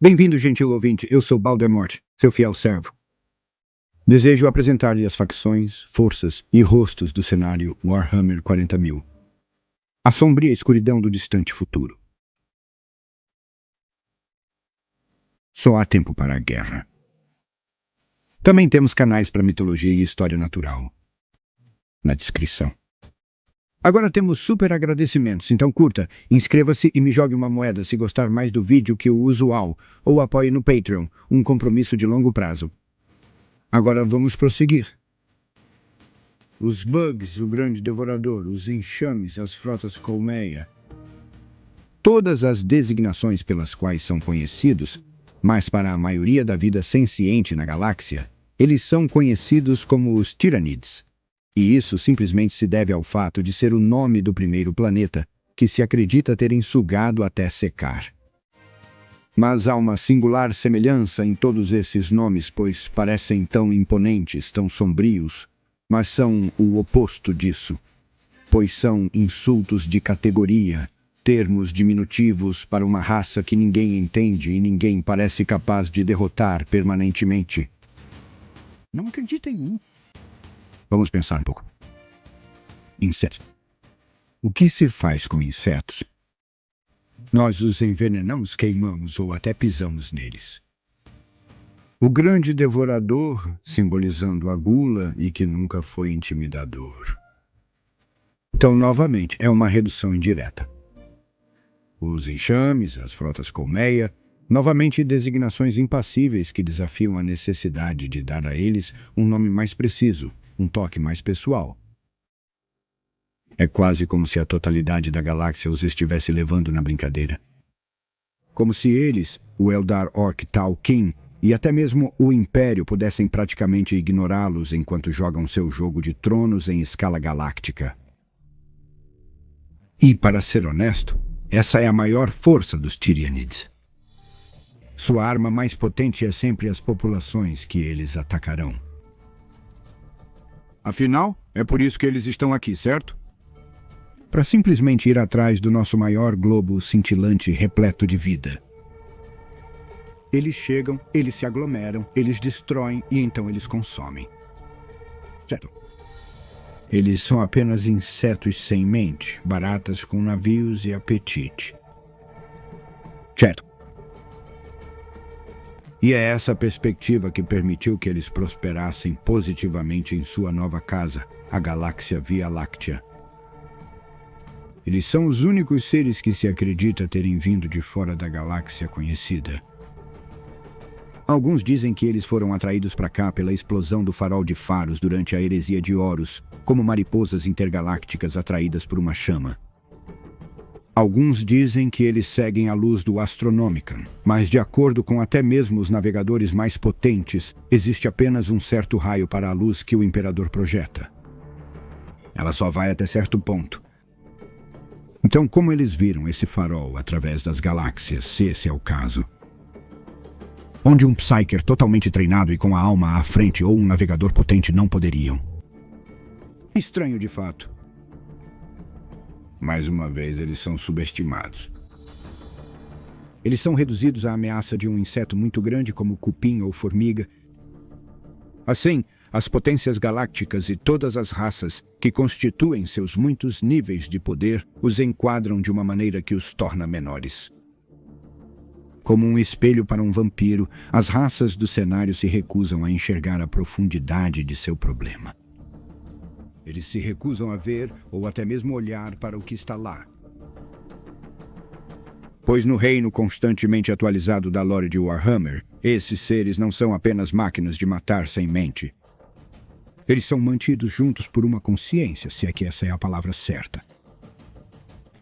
Bem-vindo, gentil ouvinte. Eu sou Baldemort, seu fiel servo. Desejo apresentar-lhe as facções, forças e rostos do cenário Warhammer 40.000. A sombria escuridão do distante futuro. Só há tempo para a guerra. Também temos canais para mitologia e história natural. Na descrição. Agora temos super agradecimentos, então curta, inscreva-se e me jogue uma moeda se gostar mais do vídeo que o usual, ou apoie no Patreon, um compromisso de longo prazo. Agora vamos prosseguir. Os bugs, o grande devorador, os enxames, as frotas colmeia. Todas as designações pelas quais são conhecidos, mas para a maioria da vida senciente na galáxia, eles são conhecidos como os Tyranids. E isso simplesmente se deve ao fato de ser o nome do primeiro planeta, que se acredita terem sugado até secar. Mas há uma singular semelhança em todos esses nomes, pois parecem tão imponentes, tão sombrios, mas são o oposto disso, pois são insultos de categoria, termos diminutivos para uma raça que ninguém entende e ninguém parece capaz de derrotar permanentemente. Não acredita em mim? Vamos pensar um pouco. Insetos. O que se faz com insetos? Nós os envenenamos, queimamos ou até pisamos neles. O grande devorador, simbolizando a gula e que nunca foi intimidador. Então, novamente, é uma redução indireta. Os enxames, as frotas colmeia, novamente designações impassíveis que desafiam a necessidade de dar a eles um nome mais preciso, um toque mais pessoal. É quase como se a totalidade da galáxia os estivesse levando na brincadeira. Como se eles, o Eldar Orc Tal King e até mesmo o Império pudessem praticamente ignorá-los enquanto jogam seu jogo de tronos em escala galáctica. E, para ser honesto, essa é a maior força dos Tyranids. Sua arma mais potente é sempre as populações que eles atacarão. Afinal, é por isso que eles estão aqui, certo? Para simplesmente ir atrás do nosso maior globo cintilante repleto de vida. Eles chegam, eles se aglomeram, eles destroem e então eles consomem. Certo? Eles são apenas insetos sem mente, baratas com navios e apetite. Certo? E é essa perspectiva que permitiu que eles prosperassem positivamente em sua nova casa, a galáxia Via Láctea. Eles são os únicos seres que se acredita terem vindo de fora da galáxia conhecida. Alguns dizem que eles foram atraídos para cá pela explosão do farol de faros durante a heresia de Horus, como mariposas intergalácticas atraídas por uma chama. Alguns dizem que eles seguem a luz do Astronomicon, mas de acordo com até mesmo os navegadores mais potentes, existe apenas um certo raio para a luz que o Imperador projeta. Ela só vai até certo ponto. Então, como eles viram esse farol através das galáxias, se esse é o caso? Onde um Psyker totalmente treinado e com a alma à frente ou um navegador potente não poderiam. Estranho de fato. Mais uma vez, eles são subestimados. Eles são reduzidos à ameaça de um inseto muito grande como cupim ou formiga. Assim, as potências galácticas e todas as raças que constituem seus muitos níveis de poder os enquadram de uma maneira que os torna menores. Como um espelho para um vampiro, as raças do cenário se recusam a enxergar a profundidade de seu problema. Eles se recusam a ver ou até mesmo olhar para o que está lá. Pois no reino constantemente atualizado da lore de Warhammer, esses seres não são apenas máquinas de matar sem mente. Eles são mantidos juntos por uma consciência, se é que essa é a palavra certa.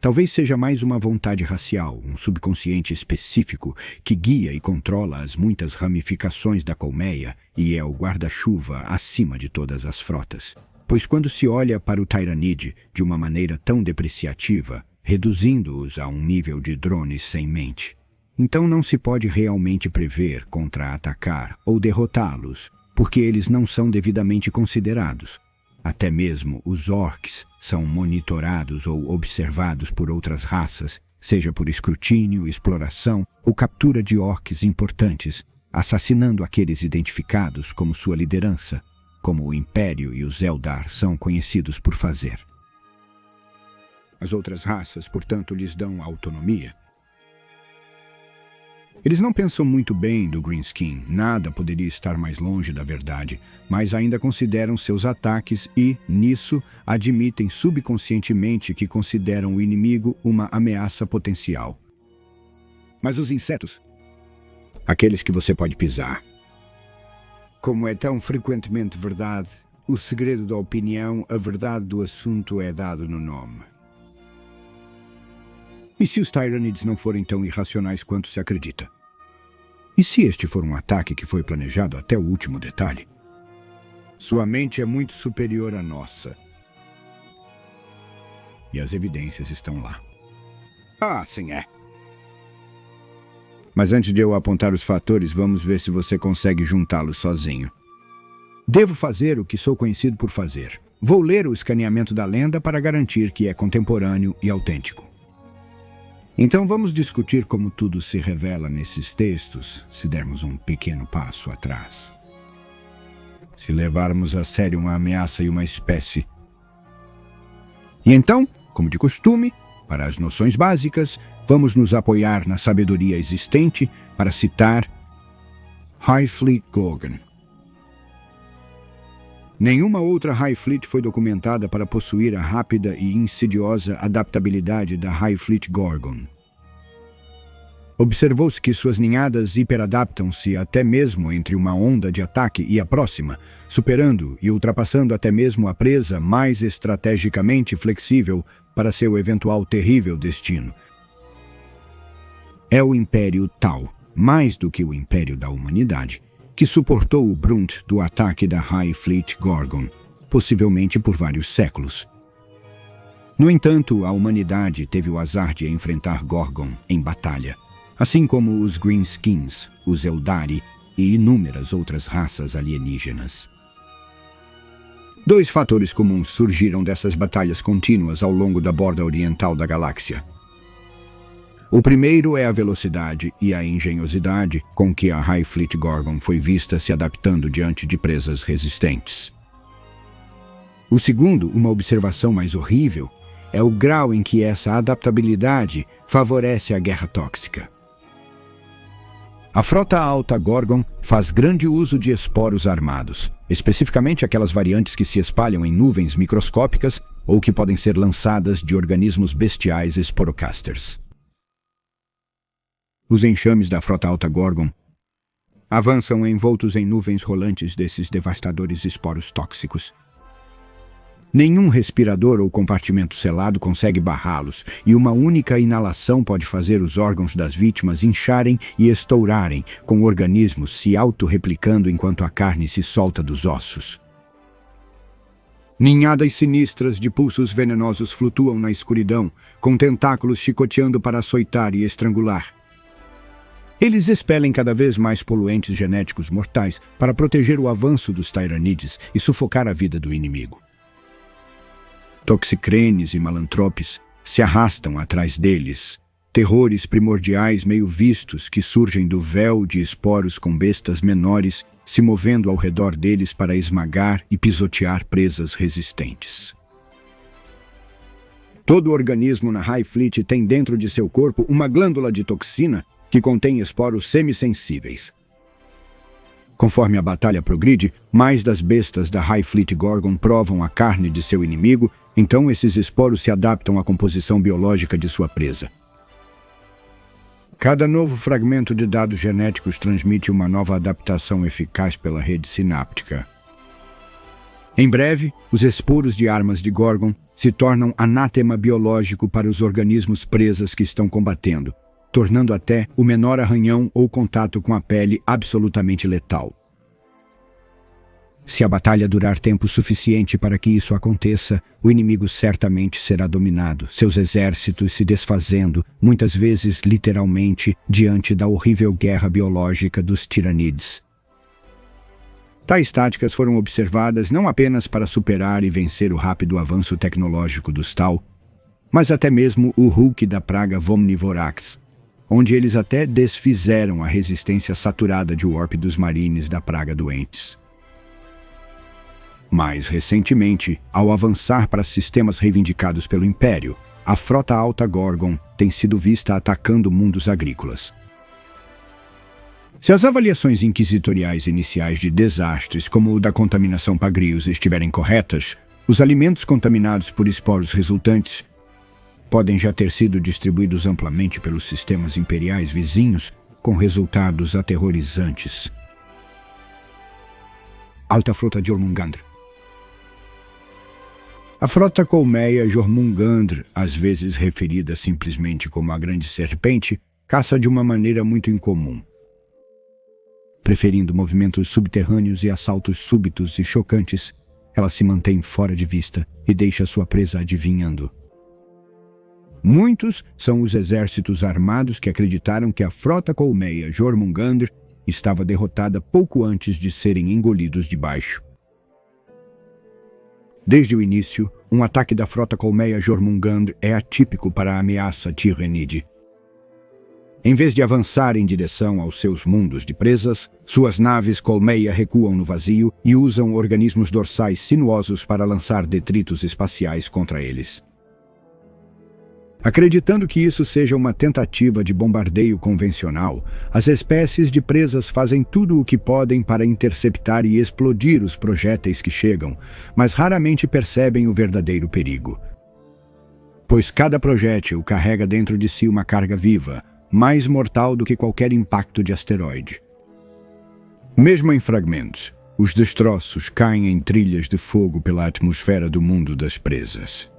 Talvez seja mais uma vontade racial, um subconsciente específico que guia e controla as muitas ramificações da colmeia e é o guarda-chuva acima de todas as frotas. Pois quando se olha para o Tyranid de uma maneira tão depreciativa, reduzindo-os a um nível de drones sem mente, então não se pode realmente prever contra-atacar ou derrotá-los, porque eles não são devidamente considerados. Até mesmo os orcs são monitorados ou observados por outras raças seja por escrutínio, exploração ou captura de orques importantes, assassinando aqueles identificados como sua liderança, como o Império e os Eldar são conhecidos por fazer. As outras raças, portanto, lhes dão autonomia. Eles não pensam muito bem do Greenskin, nada poderia estar mais longe da verdade, mas ainda consideram seus ataques e, nisso, admitem subconscientemente que consideram o inimigo uma ameaça potencial. Mas os insetos? Aqueles que você pode pisar. Como é tão frequentemente verdade, o segredo da opinião, a verdade do assunto é dado no nome. E se os Tyranids não forem tão irracionais quanto se acredita? E se este for um ataque que foi planejado até o último detalhe? Sua mente é muito superior à nossa. E as evidências estão lá. Ah, sim é. Mas antes de eu apontar os fatores, vamos ver se você consegue juntá-los sozinho. Devo fazer o que sou conhecido por fazer. Vou ler o escaneamento da lenda para garantir que é contemporâneo e autêntico. Então vamos discutir como tudo se revela nesses textos, se dermos um pequeno passo atrás. Se levarmos a sério uma ameaça e uma espécie. E então, como de costume, para as noções básicas, vamos nos apoiar na sabedoria existente para citar Hive Fleet Gorgon. Nenhuma outra Hive Fleet foi documentada para possuir a rápida e insidiosa adaptabilidade da Hive Fleet Gorgon. Observou-se que suas ninhadas hiperadaptam-se até mesmo entre uma onda de ataque e a próxima, superando e ultrapassando até mesmo a presa mais estrategicamente flexível para seu eventual terrível destino. É o Império Tau, mais do que o Império da Humanidade, que suportou o brunt do ataque da Hive Fleet Gorgon, possivelmente por vários séculos. No entanto, a humanidade teve o azar de enfrentar Gorgon em batalha, assim como os Greenskins, os Eldari e inúmeras outras raças alienígenas. Dois fatores comuns surgiram dessas batalhas contínuas ao longo da borda oriental da galáxia. O primeiro é a velocidade e a engenhosidade com que a Hive Fleet Gorgon foi vista se adaptando diante de presas resistentes. O segundo, uma observação mais horrível, é o grau em que essa adaptabilidade favorece a guerra tóxica. A frota alta Gorgon faz grande uso de esporos armados, especificamente aquelas variantes que se espalham em nuvens microscópicas ou que podem ser lançadas de organismos bestiais esporocasters. Os enxames da frota alta Gorgon avançam envoltos em nuvens rolantes desses devastadores esporos tóxicos. Nenhum respirador ou compartimento selado consegue barrá-los, e uma única inalação pode fazer os órgãos das vítimas incharem e estourarem, com organismos se autorreplicando enquanto a carne se solta dos ossos. Ninhadas sinistras de pulsos venenosos flutuam na escuridão, com tentáculos chicoteando para açoitar e estrangular. Eles expelem cada vez mais poluentes genéticos mortais para proteger o avanço dos Tyranids e sufocar a vida do inimigo. Toxicrenes e Malantropes se arrastam atrás deles, terrores primordiais meio vistos que surgem do véu de esporos com bestas menores se movendo ao redor deles para esmagar e pisotear presas resistentes. Todo organismo na Hive Fleet tem dentro de seu corpo uma glândula de toxina que contém esporos semissensíveis. Conforme a batalha progride, mais das bestas da Hive Fleet Gorgon provam a carne de seu inimigo, então esses esporos se adaptam à composição biológica de sua presa. Cada novo fragmento de dados genéticos transmite uma nova adaptação eficaz pela rede sináptica. Em breve, os esporos de armas de Gorgon se tornam anátema biológico para os organismos presas que estão combatendo, tornando até o menor arranhão ou contato com a pele absolutamente letal. Se a batalha durar tempo suficiente para que isso aconteça, o inimigo certamente será dominado, seus exércitos se desfazendo, muitas vezes literalmente, diante da horrível guerra biológica dos Tyranids. Tais táticas foram observadas não apenas para superar e vencer o rápido avanço tecnológico dos Tau, mas até mesmo o Hulk da praga Vomnivorax, onde eles até desfizeram a resistência saturada de warp dos marines da praga doentes. Mais recentemente, ao avançar para sistemas reivindicados pelo Império, a frota alta Gorgon tem sido vista atacando mundos agrícolas. Se as avaliações inquisitoriais iniciais de desastres, como o da contaminação Pagrius, estiverem corretas, os alimentos contaminados por esporos resultantes podem já ter sido distribuídos amplamente pelos sistemas imperiais vizinhos, com resultados aterrorizantes. Alta Frota de Jormungandr. A frota colmeia Jormungandr, às vezes referida simplesmente como a Grande Serpente, caça de uma maneira muito incomum. Preferindo movimentos subterrâneos e assaltos súbitos e chocantes, ela se mantém fora de vista e deixa sua presa adivinhando. Muitos são os exércitos armados que acreditaram que a frota colmeia Jormungandr estava derrotada pouco antes de serem engolidos de baixo. Desde o início, um ataque da frota colmeia Jormungandr é atípico para a ameaça Tyrannide. Em vez de avançar em direção aos seus mundos de presas, suas naves colmeia recuam no vazio e usam organismos dorsais sinuosos para lançar detritos espaciais contra eles. Acreditando que isso seja uma tentativa de bombardeio convencional, as espécies de presas fazem tudo o que podem para interceptar e explodir os projéteis que chegam, mas raramente percebem o verdadeiro perigo. Pois cada projétil carrega dentro de si uma carga viva, mais mortal do que qualquer impacto de asteroide. Mesmo em fragmentos, os destroços caem em trilhas de fogo pela atmosfera do mundo das presas.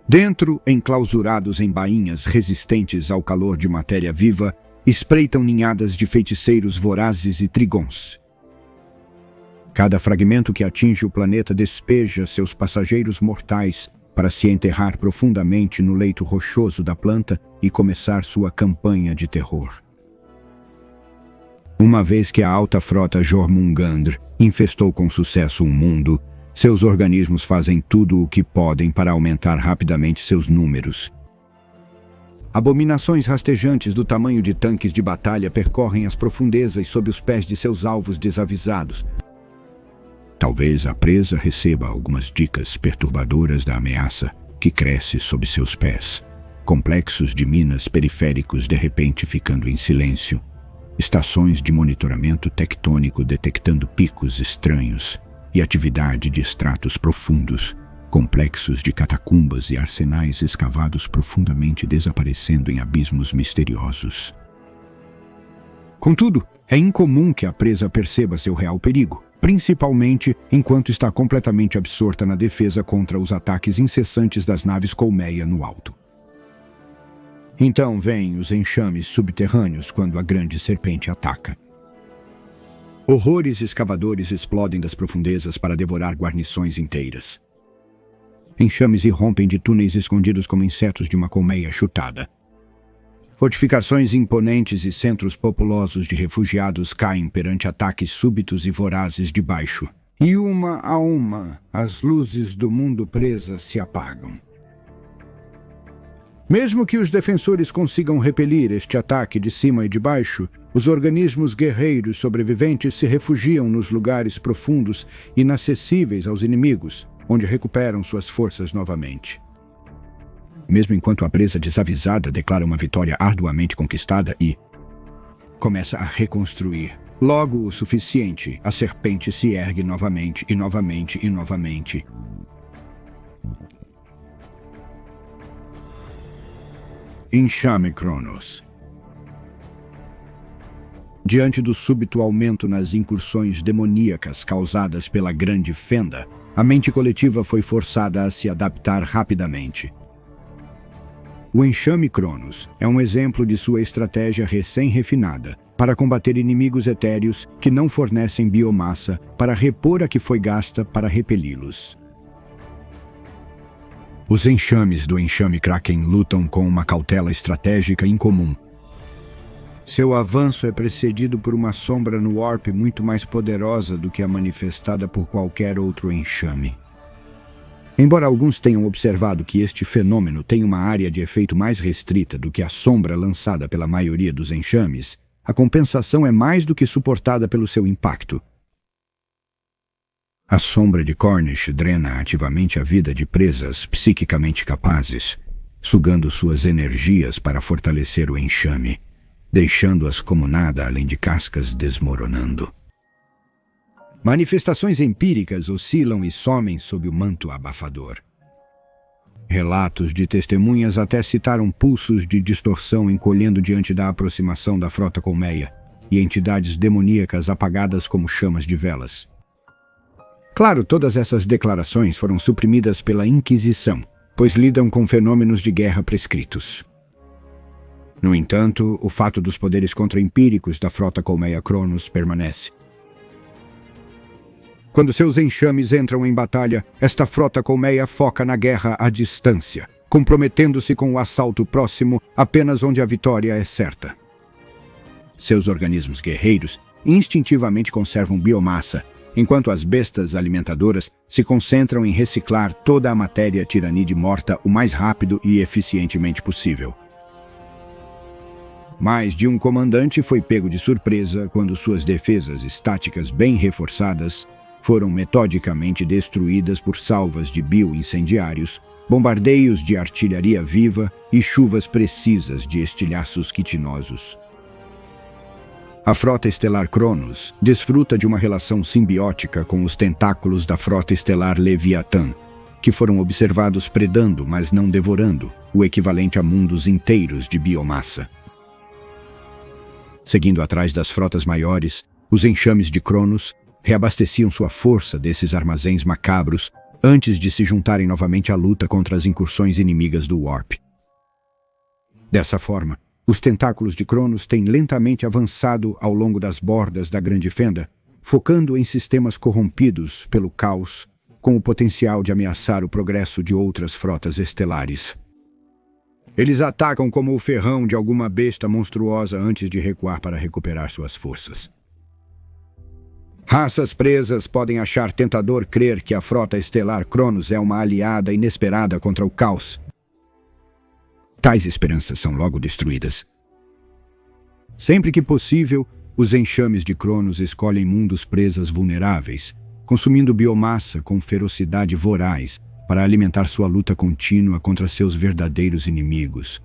Dentro, enclausurados em bainhas resistentes ao calor de matéria viva, espreitam ninhadas de feiticeiros vorazes e trigons. Cada fragmento que atinge o planeta despeja seus passageiros mortais para se enterrar profundamente no leito rochoso da planta e começar sua campanha de terror. Uma vez que a alta frota Jormungandr infestou com sucesso um mundo, seus organismos fazem tudo o que podem para aumentar rapidamente seus números. Abominações rastejantes do tamanho de tanques de batalha percorrem as profundezas sob os pés de seus alvos desavisados. Talvez a presa receba algumas dicas perturbadoras da ameaça que cresce sob seus pés. Complexos de minas periféricos de repente ficando em silêncio. Estações de monitoramento tectônico detectando picos estranhos. E atividade de estratos profundos, complexos de catacumbas e arsenais escavados profundamente desaparecendo em abismos misteriosos. Contudo, é incomum que a presa perceba seu real perigo, principalmente enquanto está completamente absorta na defesa contra os ataques incessantes das naves colmeia no alto. Então vêm os enxames subterrâneos quando a Grande Serpente ataca. Horrores escavadores explodem das profundezas para devorar guarnições inteiras. Enxames irrompem de túneis escondidos como insetos de uma colmeia chutada. Fortificações imponentes e centros populosos de refugiados caem perante ataques súbitos e vorazes de baixo. E uma a uma, as luzes do mundo presa se apagam. Mesmo que os defensores consigam repelir este ataque de cima e de baixo, os organismos guerreiros sobreviventes se refugiam nos lugares profundos inacessíveis aos inimigos, onde recuperam suas forças novamente. Mesmo enquanto a presa desavisada declara uma vitória arduamente conquistada e começa a reconstruir. Logo o suficiente, a serpente se ergue novamente e novamente e novamente. Enxame Cronos. Diante do súbito aumento nas incursões demoníacas causadas pela Grande Fenda, a mente coletiva foi forçada a se adaptar rapidamente. O Enxame Cronos é um exemplo de sua estratégia recém-refinada para combater inimigos etéreos que não fornecem biomassa para repor a que foi gasta para repeli-los. Os enxames do Enxame Kraken lutam com uma cautela estratégica incomum. Seu avanço é precedido por uma sombra no Warp muito mais poderosa do que a manifestada por qualquer outro enxame. Embora alguns tenham observado que este fenômeno tem uma área de efeito mais restrita do que a sombra lançada pela maioria dos enxames, a compensação é mais do que suportada pelo seu impacto. A sombra de Cornish drena ativamente a vida de presas psiquicamente capazes, sugando suas energias para fortalecer o enxame, deixando-as como nada além de cascas desmoronando. Manifestações empíricas oscilam e somem sob o manto abafador. Relatos de testemunhas até citaram pulsos de distorção encolhendo diante da aproximação da frota colmeia e entidades demoníacas apagadas como chamas de velas. Claro, todas essas declarações foram suprimidas pela Inquisição, pois lidam com fenômenos de guerra prescritos. No entanto, o fato dos poderes contra-empíricos da frota colmeia Cronos permanece. Quando seus enxames entram em batalha, esta frota colmeia foca na guerra à distância, comprometendo-se com o assalto próximo apenas onde a vitória é certa. Seus organismos guerreiros instintivamente conservam biomassa, enquanto as bestas alimentadoras se concentram em reciclar toda a matéria tiranide morta o mais rápido e eficientemente possível. Mais de um comandante foi pego de surpresa quando suas defesas estáticas bem reforçadas foram metodicamente destruídas por salvas de bioincendiários, bombardeios de artilharia viva e chuvas precisas de estilhaços quitinosos. A frota estelar Cronos desfruta de uma relação simbiótica com os tentáculos da frota estelar Leviatã, que foram observados predando, mas não devorando, o equivalente a mundos inteiros de biomassa. Seguindo atrás das frotas maiores, os enxames de Cronos reabasteciam sua força desses armazéns macabros antes de se juntarem novamente à luta contra as incursões inimigas do Warp. Dessa forma, os tentáculos de Cronos têm lentamente avançado ao longo das bordas da Grande Fenda, focando em sistemas corrompidos pelo caos, com o potencial de ameaçar o progresso de outras frotas estelares. Eles atacam como o ferrão de alguma besta monstruosa antes de recuar para recuperar suas forças. Raças presas podem achar tentador crer que a frota estelar Cronos é uma aliada inesperada contra o caos. Tais esperanças são logo destruídas. Sempre que possível, os enxames de Cronos escolhem mundos presas vulneráveis, consumindo biomassa com ferocidade voraz para alimentar sua luta contínua contra seus verdadeiros inimigos.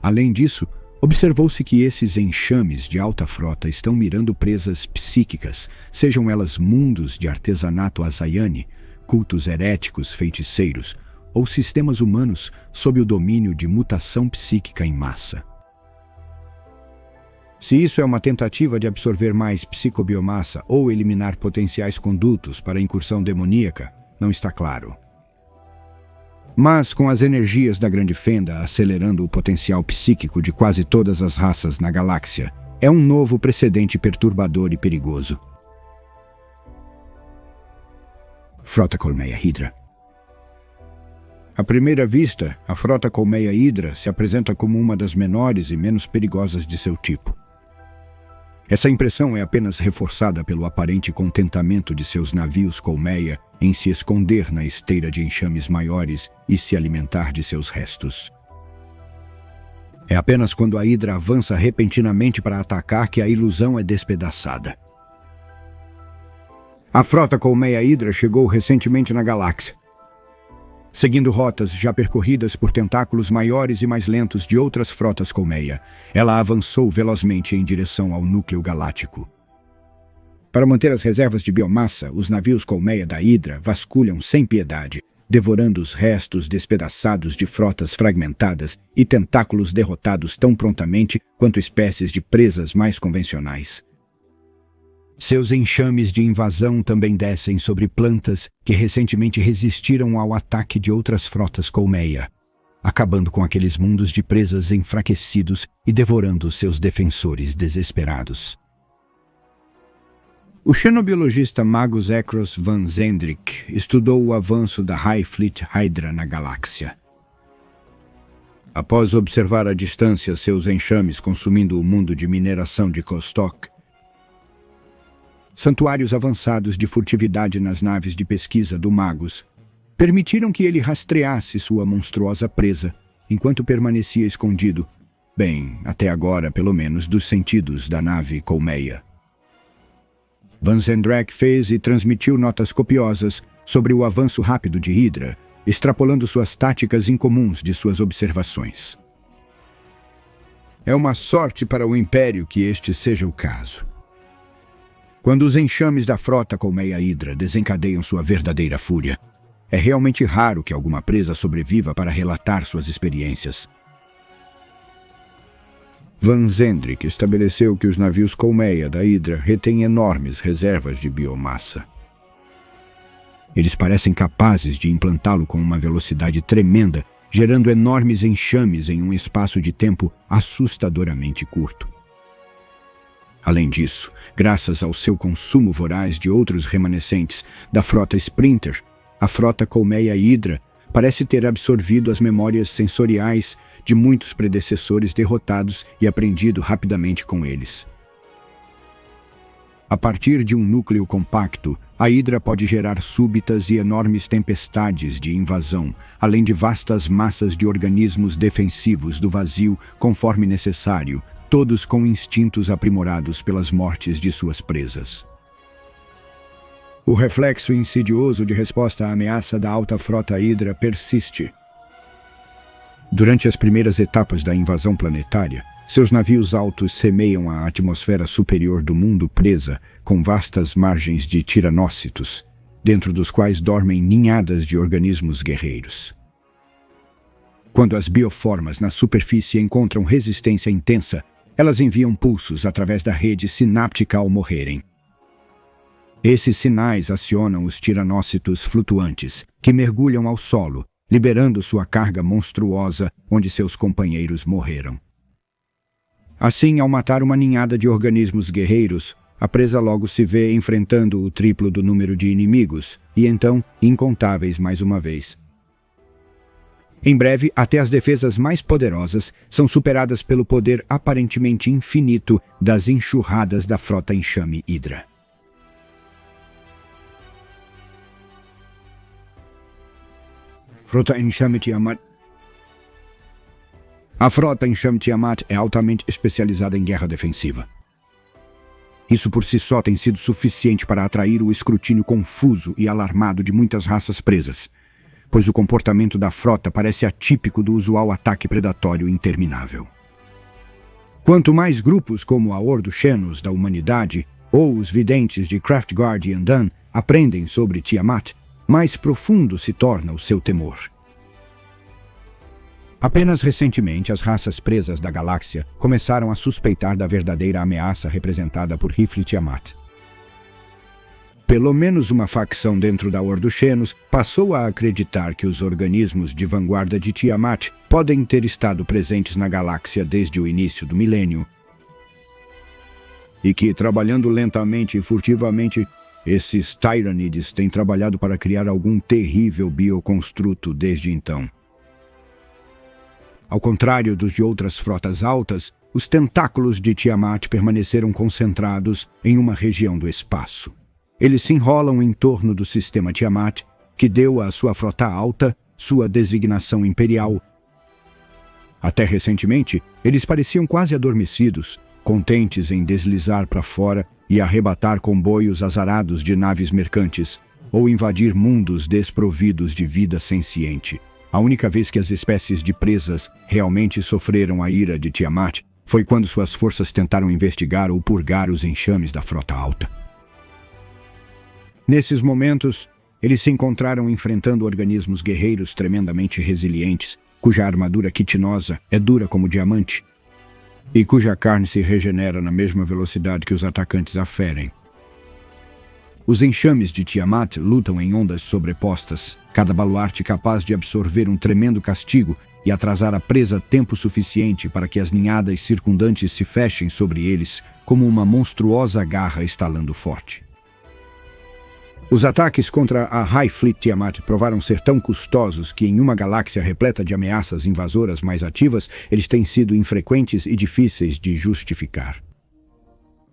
Além disso, observou-se que esses enxames de alta frota estão mirando presas psíquicas, sejam elas mundos de artesanato azayane, cultos heréticos feiticeiros, ou sistemas humanos sob o domínio de mutação psíquica em massa. Se isso é uma tentativa de absorver mais psicobiomassa ou eliminar potenciais condutos para a incursão demoníaca, não está claro. Mas, com as energias da Grande Fenda acelerando o potencial psíquico de quase todas as raças na galáxia, é um novo precedente perturbador e perigoso. Frota Colmeia Hydra. À primeira vista, a frota Colmeia Hydra se apresenta como uma das menores e menos perigosas de seu tipo. Essa impressão é apenas reforçada pelo aparente contentamento de seus navios colmeia em se esconder na esteira de enxames maiores e se alimentar de seus restos. É apenas quando a Hydra avança repentinamente para atacar que a ilusão é despedaçada. A frota colmeia Hydra chegou recentemente na galáxia. Seguindo rotas já percorridas por tentáculos maiores e mais lentos de outras frotas colmeia, ela avançou velozmente em direção ao núcleo galáctico. Para manter as reservas de biomassa, os navios colmeia da Hydra vasculham sem piedade, devorando os restos despedaçados de frotas fragmentadas e tentáculos derrotados tão prontamente quanto espécies de presas mais convencionais. Seus enxames de invasão também descem sobre plantas que recentemente resistiram ao ataque de outras frotas colmeia, acabando com aqueles mundos de presas enfraquecidos e devorando seus defensores desesperados. O xenobiologista Magus Ekros van Zendrik estudou o avanço da High Fleet Hydra na galáxia. Após observar à distância seus enxames consumindo o mundo de mineração de Kostok, santuários avançados de furtividade nas naves de pesquisa do Magus, permitiram que ele rastreasse sua monstruosa presa, enquanto permanecia escondido, bem, até agora, pelo menos, dos sentidos da nave colmeia. Van Zendrak fez e transmitiu notas copiosas sobre o avanço rápido de Hydra, extrapolando suas táticas incomuns de suas observações. É uma sorte para o Império que este seja o caso. Quando os enxames da frota colmeia Hydra desencadeiam sua verdadeira fúria, é realmente raro que alguma presa sobreviva para relatar suas experiências. Van Zendrik estabeleceu que os navios colmeia da Hydra retêm enormes reservas de biomassa. Eles parecem capazes de implantá-lo com uma velocidade tremenda, gerando enormes enxames em um espaço de tempo assustadoramente curto. Além disso, graças ao seu consumo voraz de outros remanescentes da frota Sprinter, a frota colmeia Hydra parece ter absorvido as memórias sensoriais de muitos predecessores derrotados e aprendido rapidamente com eles. A partir de um núcleo compacto, a Hydra pode gerar súbitas e enormes tempestades de invasão, além de vastas massas de organismos defensivos do vazio conforme necessário, todos com instintos aprimorados pelas mortes de suas presas. O reflexo insidioso de resposta à ameaça da alta frota Hydra persiste. Durante as primeiras etapas da invasão planetária, seus navios altos semeiam a atmosfera superior do mundo presa com vastas margens de tiranócitos, dentro dos quais dormem ninhadas de organismos guerreiros. Quando as bioformas na superfície encontram resistência intensa, elas enviam pulsos através da rede sináptica ao morrerem. Esses sinais acionam os tiranócitos flutuantes, que mergulham ao solo, liberando sua carga monstruosa onde seus companheiros morreram. Assim, ao matar uma ninhada de organismos guerreiros, a presa logo se vê enfrentando o triplo do número de inimigos, e então incontáveis mais uma vez. Em breve, até as defesas mais poderosas são superadas pelo poder aparentemente infinito das enxurradas da frota enxame Hydra. Frota enxame Tiamat. A frota enxame Tiamat é altamente especializada em guerra defensiva. Isso por si só tem sido suficiente para atrair o escrutínio confuso e alarmado de muitas raças presas, pois o comportamento da frota parece atípico do usual ataque predatório interminável. Quanto mais grupos como a Ordo Xenos da humanidade ou os videntes de Craftguard e Andan aprendem sobre Tiamat, mais profundo se torna o seu temor. Apenas recentemente, as raças presas da galáxia começaram a suspeitar da verdadeira ameaça representada por Rifle Tiamat. Pelo menos uma facção dentro da Ordo Xenos passou a acreditar que os organismos de vanguarda de Tiamat podem ter estado presentes na galáxia desde o início do milênio, e que, trabalhando lentamente e furtivamente, esses Tyranids têm trabalhado para criar algum terrível bioconstruto desde então. Ao contrário dos de outras frotas altas, os tentáculos de Tiamat permaneceram concentrados em uma região do espaço. Eles se enrolam em torno do sistema Tiamat, que deu à sua frota alta sua designação imperial. Até recentemente, eles pareciam quase adormecidos, contentes em deslizar para fora e arrebatar comboios azarados de naves mercantes, ou invadir mundos desprovidos de vida senciente. A única vez que as espécies de presas realmente sofreram a ira de Tiamat foi quando suas forças tentaram investigar ou purgar os enxames da frota alta. Nesses momentos, eles se encontraram enfrentando organismos guerreiros tremendamente resilientes, cuja armadura quitinosa é dura como diamante, e cuja carne se regenera na mesma velocidade que os atacantes a ferem. Os enxames de Tiamat lutam em ondas sobrepostas, cada baluarte capaz de absorver um tremendo castigo e atrasar a presa tempo suficiente para que as ninhadas circundantes se fechem sobre eles como uma monstruosa garra estalando forte. Os ataques contra a High Fleet Tiamat provaram ser tão custosos que, em uma galáxia repleta de ameaças invasoras mais ativas, eles têm sido infrequentes e difíceis de justificar.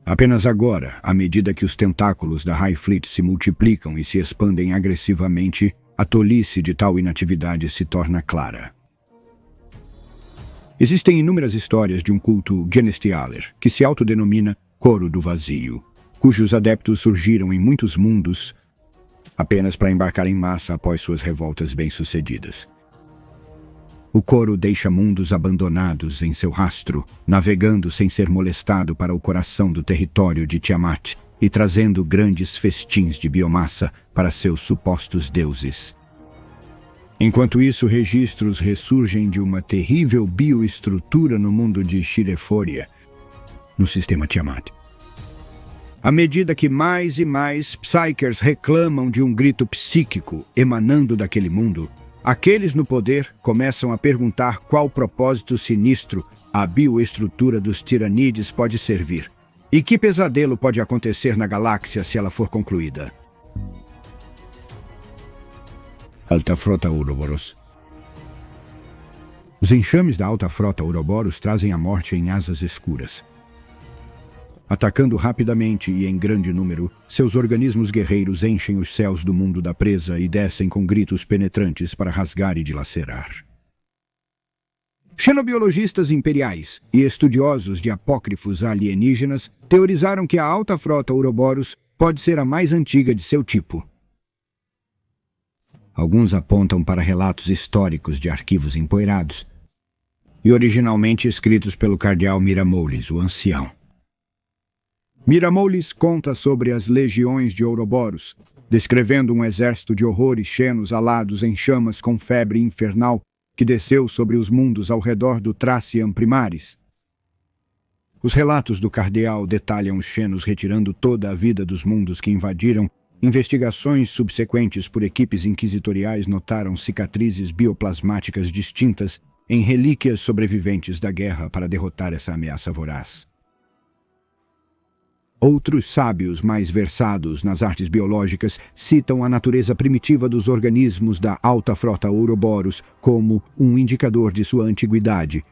Apenas agora, à medida que os tentáculos da High Fleet se multiplicam e se expandem agressivamente, a tolice de tal inatividade se torna clara. Existem inúmeras histórias de um culto Genestialer, que se autodenomina Coro do Vazio, cujos adeptos surgiram em muitos mundos apenas para embarcar em massa após suas revoltas bem-sucedidas. O coro deixa mundos abandonados em seu rastro, navegando sem ser molestado para o coração do território de Tiamat e trazendo grandes festins de biomassa para seus supostos deuses. Enquanto isso, registros ressurgem de uma terrível bioestrutura no mundo de Shireforia, no sistema Tiamat. À medida que mais e mais Psykers reclamam de um grito psíquico emanando daquele mundo, aqueles no poder começam a perguntar qual propósito sinistro a bioestrutura dos Tiranides pode servir e que pesadelo pode acontecer na galáxia se ela for concluída. Alta Frota Ouroboros. Os enxames da Alta Frota Ouroboros trazem a morte em asas escuras. Atacando rapidamente e em grande número, seus organismos guerreiros enchem os céus do mundo da presa e descem com gritos penetrantes para rasgar e dilacerar. Xenobiologistas imperiais e estudiosos de apócrifos alienígenas teorizaram que a Alta Frota Ouroboros pode ser a mais antiga de seu tipo. Alguns apontam para relatos históricos de arquivos empoeirados e originalmente escritos pelo cardeal Miramoulis, o Ancião. Miramoulis conta sobre as legiões de Ouroboros, descrevendo um exército de horrores xenos alados em chamas com febre infernal que desceu sobre os mundos ao redor do Thracian Primaris. Os relatos do cardeal detalham os xenos retirando toda a vida dos mundos que invadiram. Investigações subsequentes por equipes inquisitoriais notaram cicatrizes bioplasmáticas distintas em relíquias sobreviventes da guerra para derrotar essa ameaça voraz. Outros sábios mais versados nas artes biológicas citam a natureza primitiva dos organismos da Alta Frota Ouroboros como um indicador de sua antiguidade.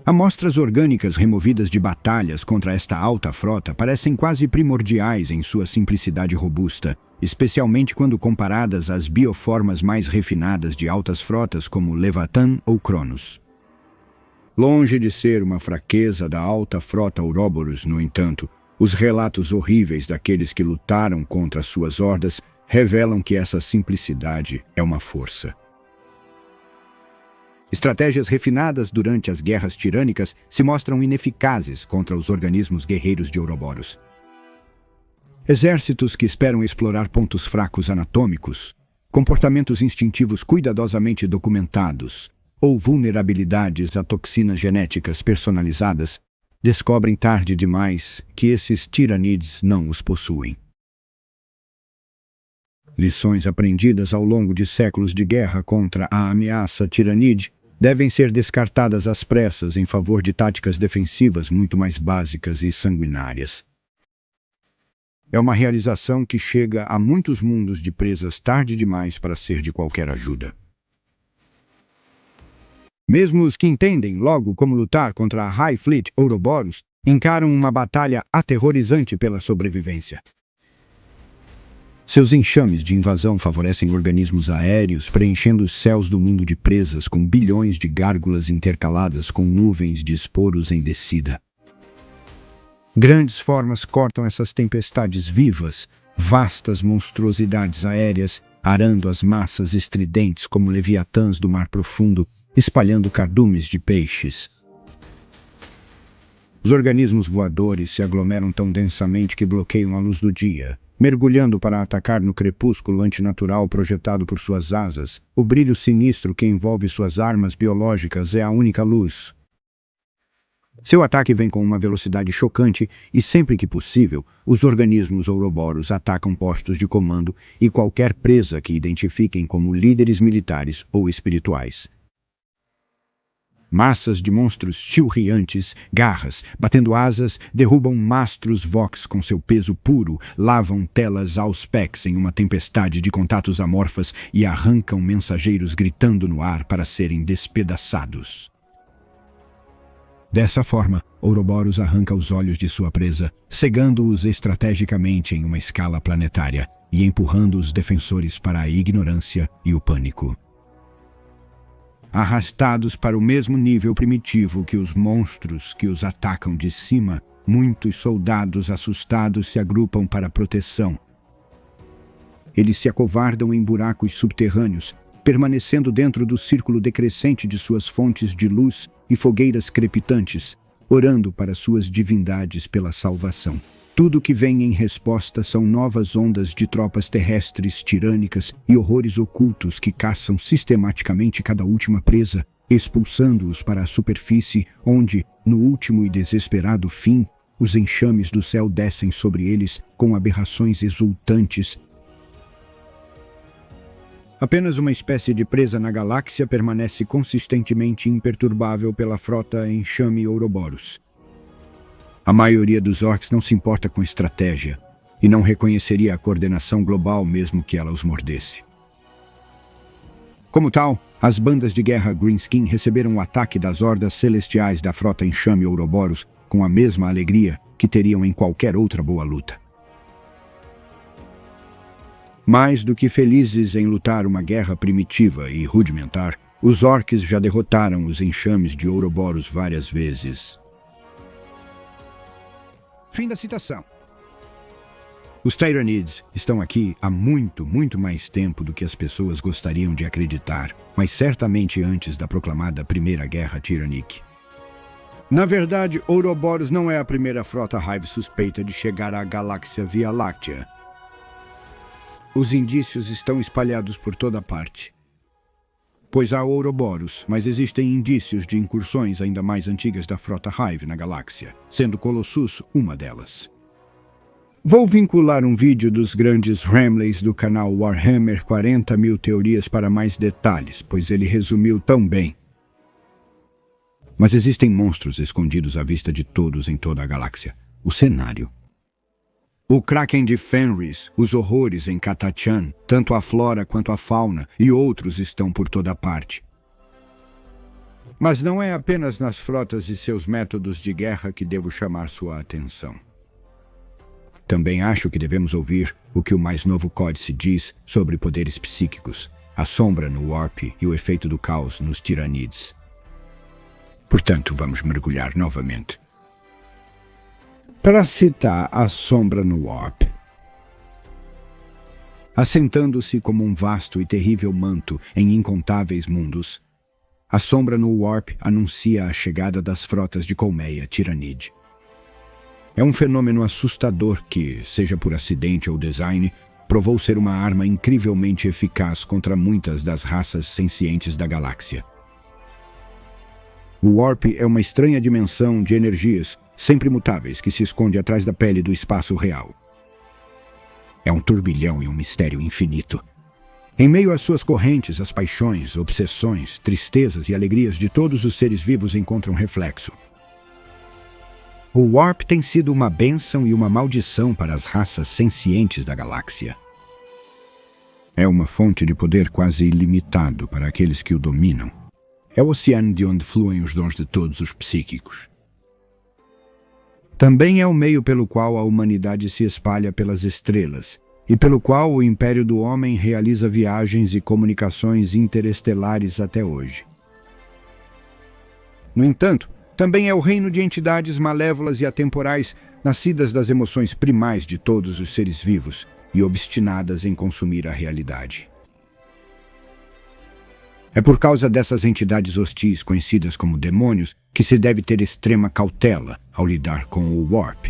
Amostras orgânicas removidas de batalhas contra esta alta frota parecem quase primordiais em sua simplicidade robusta, especialmente quando comparadas às bioformas mais refinadas de altas frotas como Leviathan ou Cronos. Longe de ser uma fraqueza da Alta Frota Ouroboros, no entanto, os relatos horríveis daqueles que lutaram contra suas hordas revelam que essa simplicidade é uma força. Estratégias refinadas durante as guerras tirânicas se mostram ineficazes contra os organismos guerreiros de Ouroboros. Exércitos que esperam explorar pontos fracos anatômicos, comportamentos instintivos cuidadosamente documentados ou vulnerabilidades a toxinas genéticas personalizadas descobrem tarde demais que esses tiranides não os possuem. Lições aprendidas ao longo de séculos de guerra contra a ameaça tiranide devem ser descartadas às pressas em favor de táticas defensivas muito mais básicas e sanguinárias. É uma realização que chega a muitos mundos de presas tarde demais para ser de qualquer ajuda. Mesmo os que entendem logo como lutar contra a High Fleet Ouroboros encaram uma batalha aterrorizante pela sobrevivência. Seus enxames de invasão favorecem organismos aéreos, preenchendo os céus do mundo de presas com bilhões de gárgulas intercaladas com nuvens de esporos em descida. Grandes formas cortam essas tempestades vivas, vastas monstruosidades aéreas, arando as massas estridentes como leviatãs do mar profundo, espalhando cardumes de peixes. Os organismos voadores se aglomeram tão densamente que bloqueiam a luz do dia, mergulhando para atacar no crepúsculo antinatural projetado por suas asas. O brilho sinistro que envolve suas armas biológicas é a única luz. Seu ataque vem com uma velocidade chocante e, sempre que possível, os organismos Ouroboros atacam postos de comando e qualquer presa que identifiquem como líderes militares ou espirituais. Massas de monstros chilreantes, garras, batendo asas, derrubam mastros Vox com seu peso puro, lavam telas Auspex em uma tempestade de contatos amorfas e arrancam mensageiros gritando no ar para serem despedaçados. Dessa forma, Ouroboros arranca os olhos de sua presa, cegando-os estrategicamente em uma escala planetária, e empurrando os defensores para a ignorância e o pânico. Arrastados para o mesmo nível primitivo que os monstros que os atacam de cima, muitos soldados assustados se agrupam para proteção. Eles se acovardam em buracos subterrâneos, permanecendo dentro do círculo decrescente de suas fontes de luz e fogueiras crepitantes, orando para suas divindades pela salvação. Tudo que vem em resposta são novas ondas de tropas terrestres tirânicas e horrores ocultos que caçam sistematicamente cada última presa, expulsando-os para a superfície, onde, no último e desesperado fim, os enxames do céu descem sobre eles com aberrações exultantes. Apenas uma espécie de presa na galáxia permanece consistentemente imperturbável pela frota enxame Ouroboros. A maioria dos orcs não se importa com estratégia e não reconheceria a coordenação global mesmo que ela os mordesse. Como tal, as bandas de guerra Greenskin receberam o ataque das hordas celestiais da frota enxame Ouroboros com a mesma alegria que teriam em qualquer outra boa luta. Mais do que felizes em lutar uma guerra primitiva e rudimentar, os orcs já derrotaram os enxames de Ouroboros várias vezes. Fim da citação. Os Tyranids estão aqui há muito mais tempo do que as pessoas gostariam de acreditar, mas certamente antes da proclamada Primeira Guerra Tiranic. Na verdade, Ouroboros não é a primeira frota Hive suspeita de chegar à galáxia Via Láctea. Os indícios estão espalhados por toda parte. Pois há Ouroboros, mas existem indícios de incursões ainda mais antigas da frota Hive na galáxia, sendo Colossus uma delas. Vou vincular um vídeo dos grandes Ramleys do canal Warhammer 40.000 Teorias para mais detalhes, pois ele resumiu tão bem. Mas existem monstros escondidos à vista de todos em toda a galáxia. O cenário. O Kraken de Fenris, os horrores em Catachan, tanto a flora quanto a fauna, e outros estão por toda parte. Mas não é apenas nas frotas e seus métodos de guerra que devo chamar sua atenção. Também acho que devemos ouvir o que o mais novo códice diz sobre poderes psíquicos, a sombra no Warp e o efeito do caos nos Tyranids. Portanto, vamos mergulhar novamente. Para citar a sombra no Warp. Assentando-se como um vasto e terrível manto em incontáveis mundos, a sombra no Warp anuncia a chegada das frotas de colmeia Tyranid. É um fenômeno assustador que, seja por acidente ou design, provou ser uma arma incrivelmente eficaz contra muitas das raças sencientes da galáxia. O Warp é uma estranha dimensão de energias sempre mutáveis que se esconde atrás da pele do espaço real. É um turbilhão e um mistério infinito. Em meio às suas correntes, as paixões, obsessões, tristezas e alegrias de todos os seres vivos encontram reflexo. O Warp tem sido uma bênção e uma maldição para as raças sencientes da galáxia. É uma fonte de poder quase ilimitado para aqueles que o dominam. É o oceano de onde fluem os dons de todos os psíquicos. Também é o meio pelo qual a humanidade se espalha pelas estrelas e pelo qual o Império do Homem realiza viagens e comunicações interestelares até hoje. No entanto, também é o reino de entidades malévolas e atemporais, nascidas das emoções primais de todos os seres vivos e obstinadas em consumir a realidade. É por causa dessas entidades hostis, conhecidas como demônios, que se deve ter extrema cautela ao lidar com o Warp.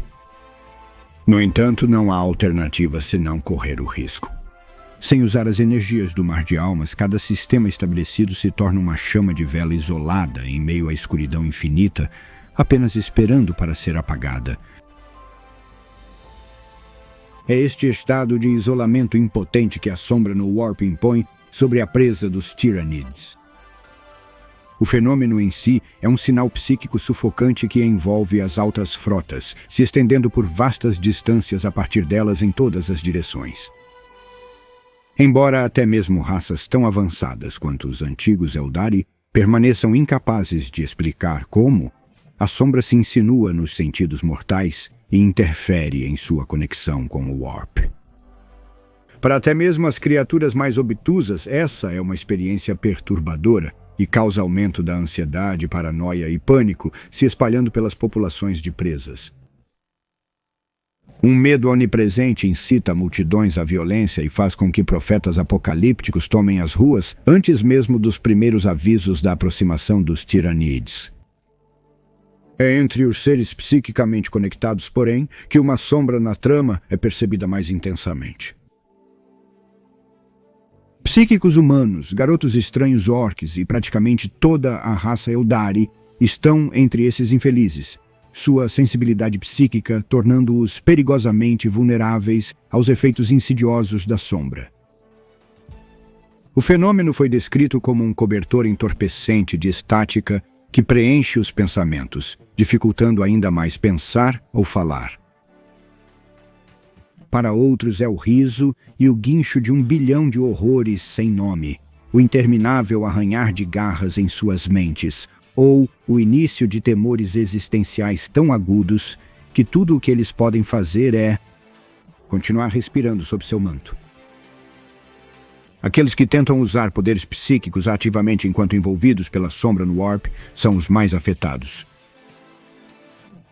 No entanto, não há alternativa senão correr o risco. Sem usar as energias do Mar de Almas, cada sistema estabelecido se torna uma chama de vela isolada em meio à escuridão infinita, apenas esperando para ser apagada. É este estado de isolamento impotente que a sombra no Warp impõe sobre a presa dos Tyranids. O fenômeno em si é um sinal psíquico sufocante que envolve as altas frotas, se estendendo por vastas distâncias a partir delas em todas as direções. Embora até mesmo raças tão avançadas quanto os antigos Eldari permaneçam incapazes de explicar como, a sombra se insinua nos sentidos mortais e interfere em sua conexão com o Warp. Para até mesmo as criaturas mais obtusas, essa é uma experiência perturbadora e causa aumento da ansiedade, paranoia e pânico se espalhando pelas populações de presas. Um medo onipresente incita multidões à violência e faz com que profetas apocalípticos tomem as ruas antes mesmo dos primeiros avisos da aproximação dos tiranídeos. É entre os seres psiquicamente conectados, porém, que uma sombra na trama é percebida mais intensamente. Psíquicos humanos, garotos estranhos orques e praticamente toda a raça Eldari estão entre esses infelizes, sua sensibilidade psíquica tornando-os perigosamente vulneráveis aos efeitos insidiosos da sombra. O fenômeno foi descrito como um cobertor entorpecente de estática que preenche os pensamentos, dificultando ainda mais pensar ou falar. Para outros é o riso e o guincho de 1 bilhão de horrores sem nome, o interminável arranhar de garras em suas mentes, ou o início de temores existenciais tão agudos que tudo o que eles podem fazer é continuar respirando sob seu manto. Aqueles que tentam usar poderes psíquicos ativamente enquanto envolvidos pela sombra no Warp são os mais afetados.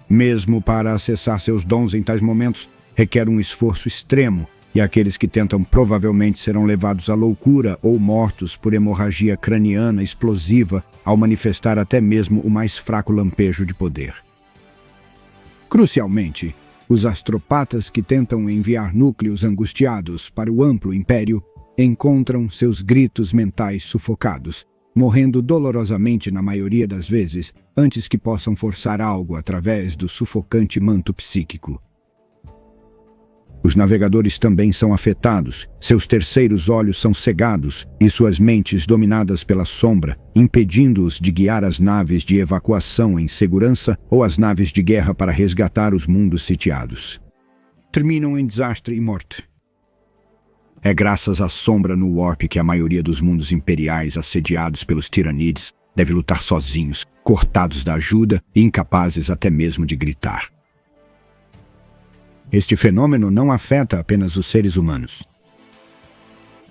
Mesmo para acessar seus dons em tais momentos, requer um esforço extremo, e aqueles que tentam provavelmente serão levados à loucura ou mortos por hemorragia craniana explosiva ao manifestar até mesmo o mais fraco lampejo de poder. Crucialmente, os astropatas que tentam enviar núcleos angustiados para o amplo império encontram seus gritos mentais sufocados, morrendo dolorosamente na maioria das vezes antes que possam forçar algo através do sufocante manto psíquico. Os navegadores também são afetados, seus terceiros olhos são cegados e suas mentes dominadas pela sombra, impedindo-os de guiar as naves de evacuação em segurança ou as naves de guerra para resgatar os mundos sitiados. Terminam em desastre e morte. É graças à sombra no Warp que a maioria dos mundos imperiais assediados pelos tiranides deve lutar sozinhos, cortados da ajuda e incapazes até mesmo de gritar. Este fenômeno não afeta apenas os seres humanos.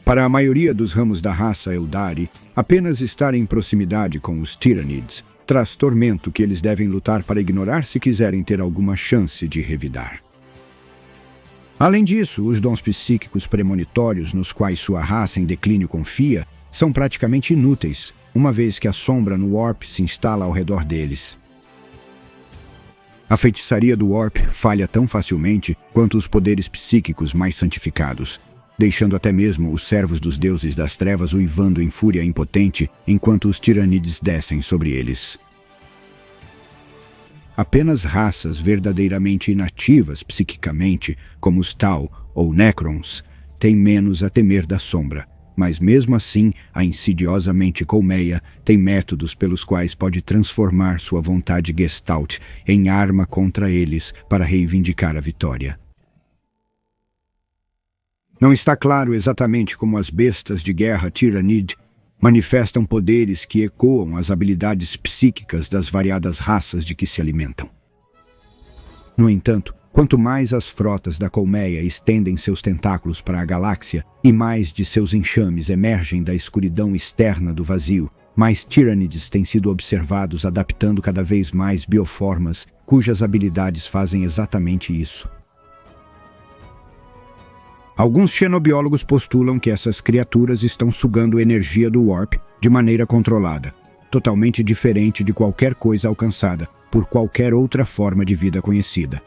Para a maioria dos ramos da raça Eldari, apenas estar em proximidade com os tiranides traz tormento que eles devem lutar para ignorar se quiserem ter alguma chance de revidar. Além disso, os dons psíquicos premonitórios nos quais sua raça em declínio confia são praticamente inúteis, uma vez que a sombra no Warp se instala ao redor deles. A feitiçaria do Warp falha tão facilmente quanto os poderes psíquicos mais santificados, deixando até mesmo os servos dos deuses das trevas uivando em fúria impotente enquanto os tiranides descem sobre eles. Apenas raças verdadeiramente inativas psiquicamente, como os Tau ou Necrons, têm menos a temer da sombra, mas mesmo assim a insidiosamente colmeia tem métodos pelos quais pode transformar sua vontade Gestalt em arma contra eles para reivindicar a vitória. Não está claro exatamente como as bestas de guerra Tyranid manifestam poderes que ecoam as habilidades psíquicas das variadas raças de que se alimentam. No entanto, quanto mais as frotas da colmeia estendem seus tentáculos para a galáxia e mais de seus enxames emergem da escuridão externa do vazio, mais tiranides têm sido observados adaptando cada vez mais bioformas cujas habilidades fazem exatamente isso. Alguns xenobiólogos postulam que essas criaturas estão sugando energia do Warp de maneira controlada, totalmente diferente de qualquer coisa alcançada por qualquer outra forma de vida conhecida.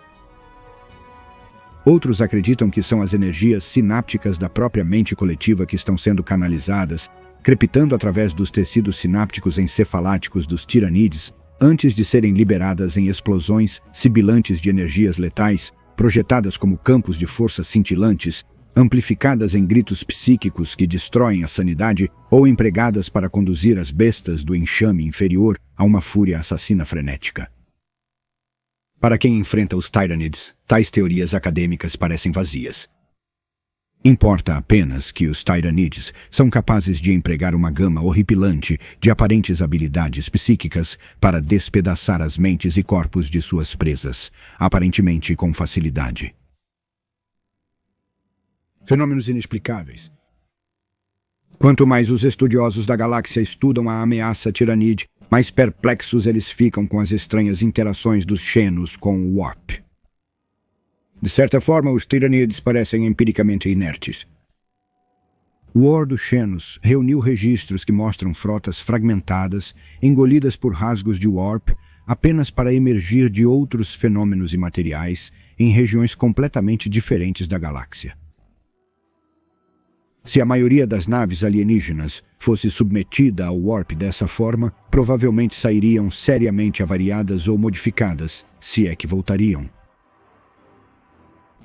Outros acreditam que são as energias sinápticas da própria mente coletiva que estão sendo canalizadas, crepitando através dos tecidos sinápticos encefaláticos dos tiranides antes de serem liberadas em explosões sibilantes de energias letais, projetadas como campos de força cintilantes, amplificadas em gritos psíquicos que destroem a sanidade ou empregadas para conduzir as bestas do enxame inferior a uma fúria assassina frenética. Para quem enfrenta os Tyranids, tais teorias acadêmicas parecem vazias. Importa apenas que os Tyranids são capazes de empregar uma gama horripilante de aparentes habilidades psíquicas para despedaçar as mentes e corpos de suas presas, aparentemente com facilidade. Fenômenos inexplicáveis. Quanto mais os estudiosos da galáxia estudam a ameaça Tiranide, mais perplexos eles ficam com as estranhas interações dos Xenos com o Warp. De certa forma, os Tiranides parecem empiricamente inertes. O War dos Xenos reuniu registros que mostram frotas fragmentadas, engolidas por rasgos de Warp, apenas para emergir de outros fenômenos imateriais em regiões completamente diferentes da galáxia. Se a maioria das naves alienígenas fosse submetida ao Warp dessa forma, provavelmente sairiam seriamente avariadas ou modificadas, se é que voltariam.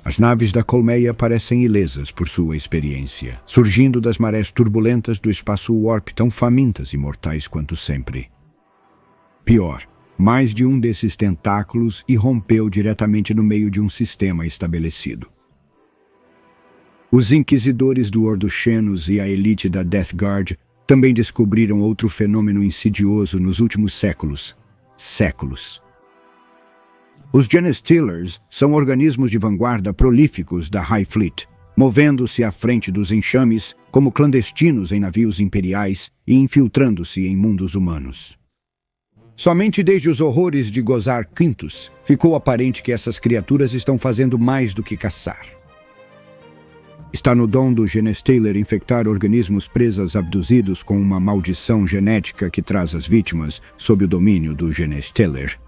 As naves da Colmeia parecem ilesas por sua experiência, surgindo das marés turbulentas do espaço Warp tão famintas e mortais quanto sempre. Pior, mais de um desses tentáculos irrompeu diretamente no meio de um sistema estabelecido. Os inquisidores do Ordo Xenos e a elite da Death Guard também descobriram outro fenômeno insidioso nos últimos séculos. Os Genestealers são organismos de vanguarda prolíficos da High Fleet, movendo-se à frente dos enxames como clandestinos em navios imperiais e infiltrando-se em mundos humanos. Somente desde os horrores de Gozar Quintus ficou aparente que essas criaturas estão fazendo mais do que caçar. Está no dom do Genestealer infectar organismos presas abduzidos com uma maldição genética que traz as vítimas sob o domínio do Genestealer.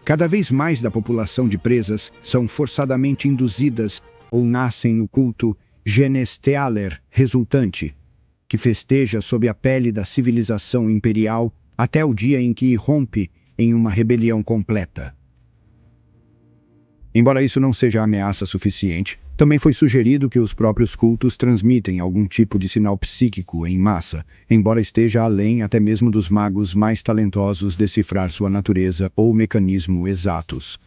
Cada vez mais da população de presas são forçadamente induzidas ou nascem no culto Genestealer resultante, que festeja sob a pele da civilização imperial até o dia em que irrompe em uma rebelião completa. Embora isso não seja ameaça suficiente, também foi sugerido que os próprios cultos transmitem algum tipo de sinal psíquico em massa, embora esteja além até mesmo dos magos mais talentosos decifrar sua natureza ou mecanismo exatos.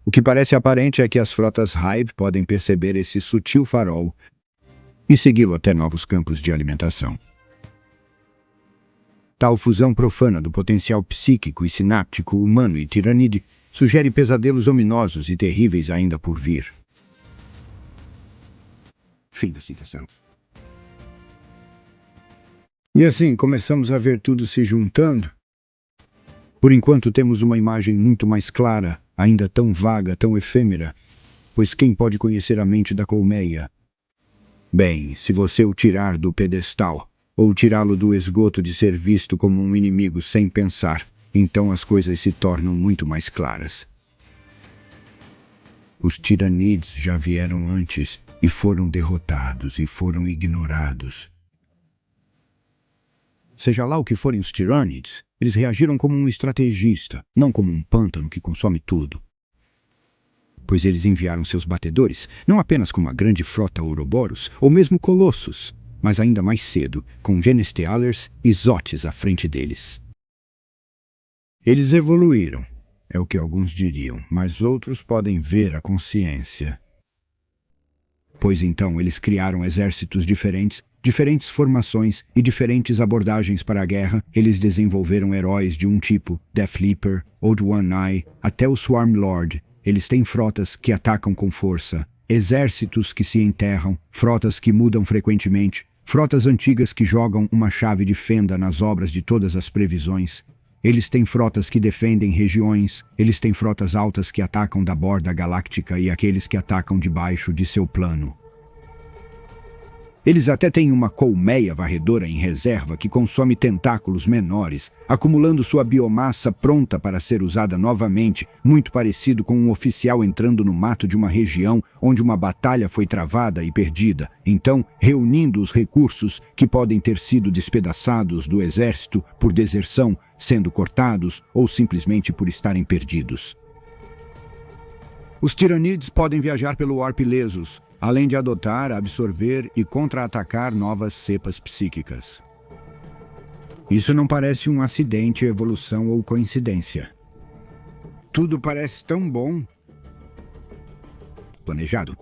O que parece aparente é que as frotas Hive podem perceber esse sutil farol e segui-lo até novos campos de alimentação. Tal fusão profana do potencial psíquico e sináptico humano e tiranide sugere pesadelos ominosos e terríveis ainda por vir. Fim da citação. E assim começamos a ver tudo se juntando. Por enquanto temos uma imagem muito mais clara, ainda tão vaga, tão efêmera, pois quem pode conhecer a mente da colmeia? Bem, se você o tirar do pedestal, ou tirá-lo do esgoto de ser visto como um inimigo sem pensar, então as coisas se tornam muito mais claras. Os Tiranides já vieram antes e foram derrotados e foram ignorados. Seja lá o que forem os Tiranides, eles reagiram como um estrategista, não como um pântano que consome tudo. Pois eles enviaram seus batedores, não apenas com uma grande frota Ouroboros, ou mesmo Colossos, mas ainda mais cedo, com Genestealers e Zotes à frente deles. Eles evoluíram, é o que alguns diriam, mas outros podem ver a consciência. Pois então eles criaram exércitos diferentes, diferentes formações e diferentes abordagens para a guerra. Eles desenvolveram heróis de um tipo, Death Leaper, Old One Eye, até o Swarm Lord. Eles têm frotas que atacam com força, exércitos que se enterram, frotas que mudam frequentemente, frotas antigas que jogam uma chave de fenda nas obras de todas as previsões. Eles têm frotas que defendem regiões, eles têm frotas altas que atacam da borda galáctica e aqueles que atacam debaixo de seu plano. Eles até têm uma colmeia varredora em reserva que consome tentáculos menores, acumulando sua biomassa pronta para ser usada novamente, muito parecido com um oficial entrando no mato de uma região onde uma batalha foi travada e perdida, então reunindo os recursos que podem ter sido despedaçados do exército por deserção, sendo cortados ou simplesmente por estarem perdidos. Os Tiranides podem viajar pelo Warp ilesos, além de adotar, absorver e contra-atacar novas cepas psíquicas. Isso não parece um acidente, evolução ou coincidência. Tudo parece tão bom. Planejado.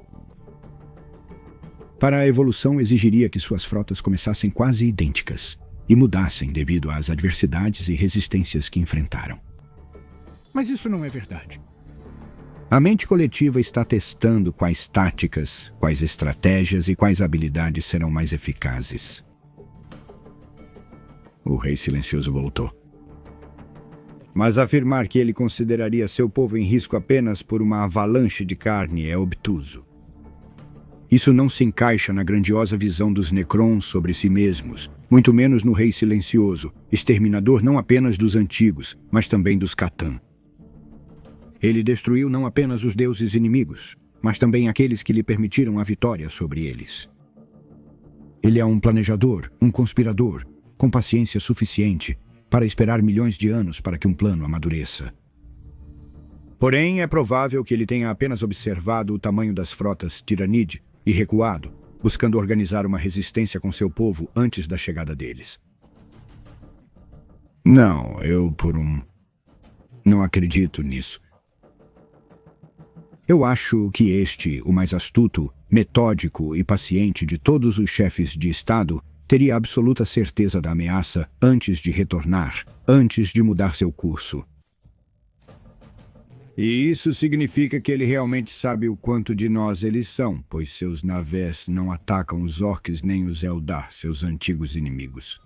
Para a evolução exigiria que suas frotas começassem quase idênticas e mudassem devido às adversidades e resistências que enfrentaram. Mas isso não é verdade. A mente coletiva está testando quais táticas, quais estratégias e quais habilidades serão mais eficazes. O Rei Silencioso voltou. Mas afirmar que ele consideraria seu povo em risco apenas por uma avalanche de carne é obtuso. Isso não se encaixa na grandiosa visão dos Necrons sobre si mesmos, muito menos no Rei Silencioso, exterminador não apenas dos antigos, mas também dos Catan. Ele destruiu não apenas os deuses inimigos, mas também aqueles que lhe permitiram a vitória sobre eles. Ele é um planejador, um conspirador, com paciência suficiente para esperar milhões de anos para que um plano amadureça. Porém, é provável que ele tenha apenas observado o tamanho das frotas Tiranide e recuado, buscando organizar uma resistência com seu povo antes da chegada deles. Não acredito nisso. Eu acho que este, o mais astuto, metódico e paciente de todos os chefes de Estado, teria absoluta certeza da ameaça antes de retornar, antes de mudar seu curso. E isso significa que ele realmente sabe o quanto de nós eles são, pois seus navés não atacam os orcs nem os Eldar, seus antigos inimigos.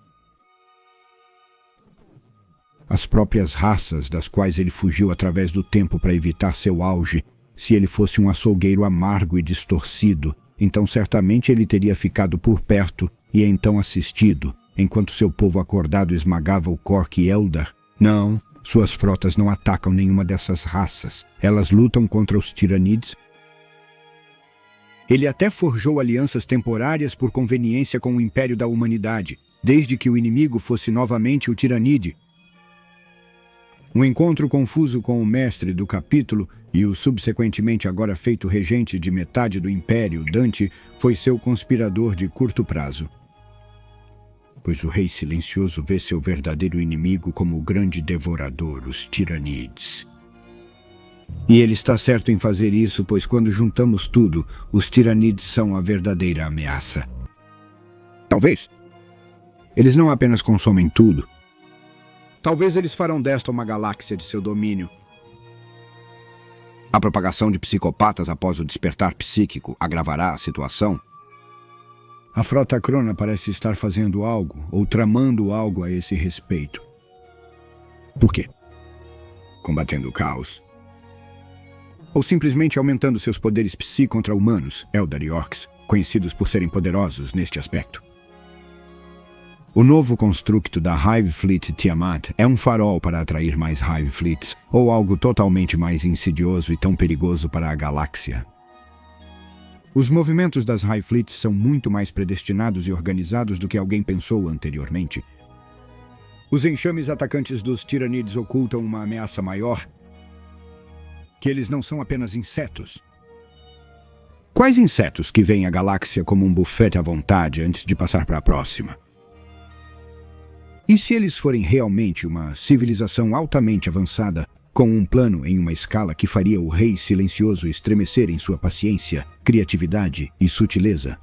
As próprias raças das quais ele fugiu através do tempo para evitar seu auge. Se ele fosse um açougueiro amargo e distorcido, então certamente ele teria ficado por perto e então assistido, enquanto seu povo acordado esmagava o Cork Eldar. Não, suas frotas não atacam nenhuma dessas raças. Elas lutam contra os Tiranides. Ele até forjou alianças temporárias por conveniência com o Império da Humanidade, desde que o inimigo fosse novamente o Tiranide. Um encontro confuso com o mestre do capítulo e o subsequentemente agora feito regente de metade do Império, Dante, foi seu conspirador de curto prazo. Pois o Rei Silencioso vê seu verdadeiro inimigo como o grande devorador, os Tiranides. E ele está certo em fazer isso, pois quando juntamos tudo, os Tiranides são a verdadeira ameaça. Talvez. Eles não apenas consomem tudo. Talvez eles farão desta uma galáxia de seu domínio. A propagação de psicopatas após o despertar psíquico agravará a situação? A frota Crona parece estar fazendo algo, ou tramando algo a esse respeito. Por quê? Combatendo o caos. Ou simplesmente aumentando seus poderes psi contra humanos, Eldar e Orcs, conhecidos por serem poderosos neste aspecto. O novo construto da Hive Fleet Tiamat é um farol para atrair mais Hive Fleets, ou algo totalmente mais insidioso e tão perigoso para a galáxia. Os movimentos das Hive Fleets são muito mais predestinados e organizados do que alguém pensou anteriormente. Os enxames atacantes dos Tiranides ocultam uma ameaça maior, que eles não são apenas insetos. Quais insetos que veem a galáxia como um buffet à vontade antes de passar para a próxima? E se eles forem realmente uma civilização altamente avançada, com um plano em uma escala que faria o Rei Silencioso estremecer em sua paciência, criatividade e sutileza?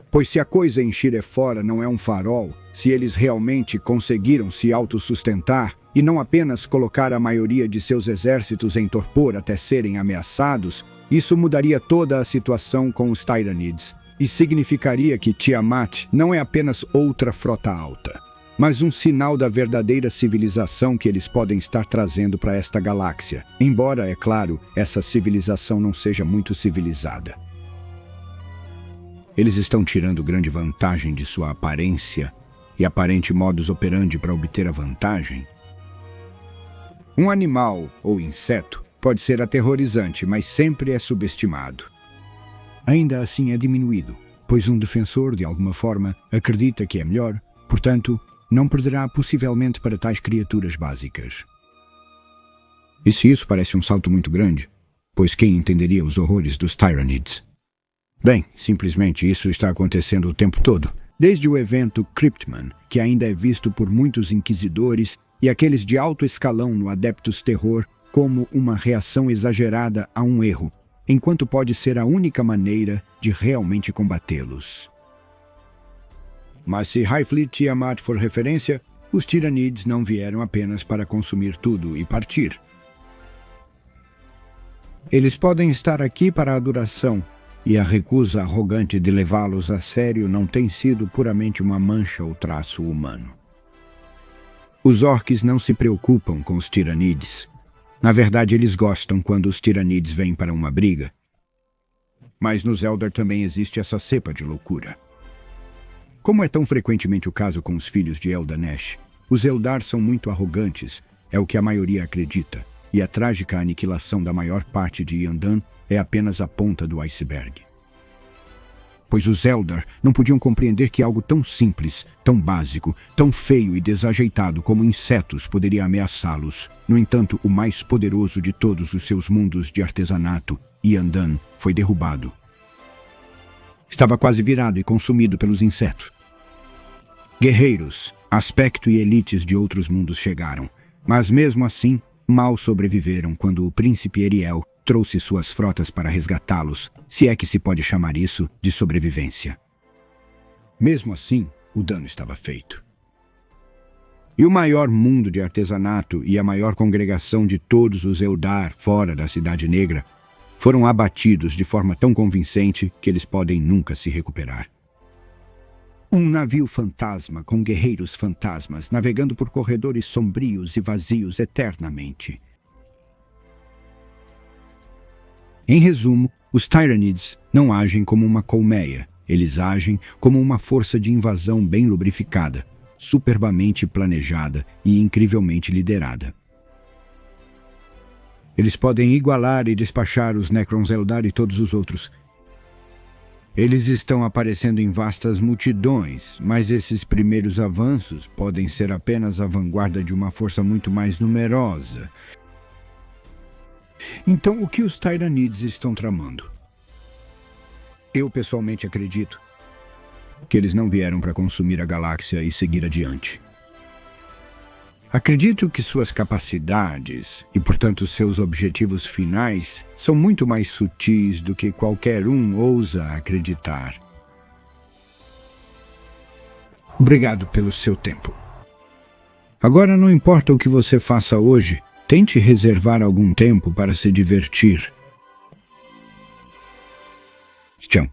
Pois se a coisa em Shirefora não é um farol, se eles realmente conseguiram se autossustentar e não apenas colocar a maioria de seus exércitos em torpor até serem ameaçados, isso mudaria toda a situação com os Tyranids. E significaria que Tiamat não é apenas outra frota alta, mas um sinal da verdadeira civilização que eles podem estar trazendo para esta galáxia, embora, é claro, essa civilização não seja muito civilizada. Eles estão tirando grande vantagem de sua aparência e aparente modus operandi para obter a vantagem. Um animal ou inseto pode ser aterrorizante, mas sempre é subestimado. Ainda assim é diminuído, pois um defensor, de alguma forma, acredita que é melhor, portanto, não perderá possivelmente para tais criaturas básicas. E se isso parece um salto muito grande, pois quem entenderia os horrores dos Tyranids? Bem, simplesmente isso está acontecendo o tempo todo, desde o evento Cryptman, que ainda é visto por muitos inquisidores e aqueles de alto escalão no Adeptus Terror como uma reação exagerada a um erro, enquanto pode ser a única maneira de realmente combatê-los. Mas se Hive Fleet Tiamat for referência, os Tiranids não vieram apenas para consumir tudo e partir. Eles podem estar aqui para a adoração, e a recusa arrogante de levá-los a sério não tem sido puramente uma mancha ou traço humano. Os orques não se preocupam com os tiranides. Na verdade, eles gostam quando os tiranides vêm para uma briga. Mas nos Eldar também existe essa cepa de loucura. Como é tão frequentemente o caso com os filhos de Eldanesh, os Eldar são muito arrogantes, é o que a maioria acredita, e a trágica aniquilação da maior parte de Yandan é apenas a ponta do iceberg. Pois os Eldar não podiam compreender que algo tão simples, tão básico, tão feio e desajeitado como insetos poderia ameaçá-los. No entanto, o mais poderoso de todos os seus mundos de artesanato, Yandan, foi derrubado. Estava quase virado e consumido pelos insetos. Guerreiros, aspecto e elites de outros mundos chegaram, mas mesmo assim, mal sobreviveram quando o príncipe Eriel trouxe suas frotas para resgatá-los, se é que se pode chamar isso de sobrevivência. Mesmo assim, o dano estava feito. E o maior mundo de artesanato e a maior congregação de todos os Eldar fora da Cidade Negra foram abatidos de forma tão convincente que eles podem nunca se recuperar. Um navio fantasma com guerreiros fantasmas navegando por corredores sombrios e vazios eternamente. Em resumo, os Tyranids não agem como uma colmeia, eles agem como uma força de invasão bem lubrificada, superbamente planejada e incrivelmente liderada. Eles podem igualar e despachar os Necrons Eldar e todos os outros. Eles estão aparecendo em vastas multidões, mas esses primeiros avanços podem ser apenas a vanguarda de uma força muito mais numerosa. Então, o que os Tyranids estão tramando? Eu pessoalmente acredito que eles não vieram para consumir a galáxia e seguir adiante. Acredito que suas capacidades e, portanto, seus objetivos finais são muito mais sutis do que qualquer um ousa acreditar. Obrigado pelo seu tempo. Agora, não importa o que você faça hoje, tente reservar algum tempo para se divertir. Tchau.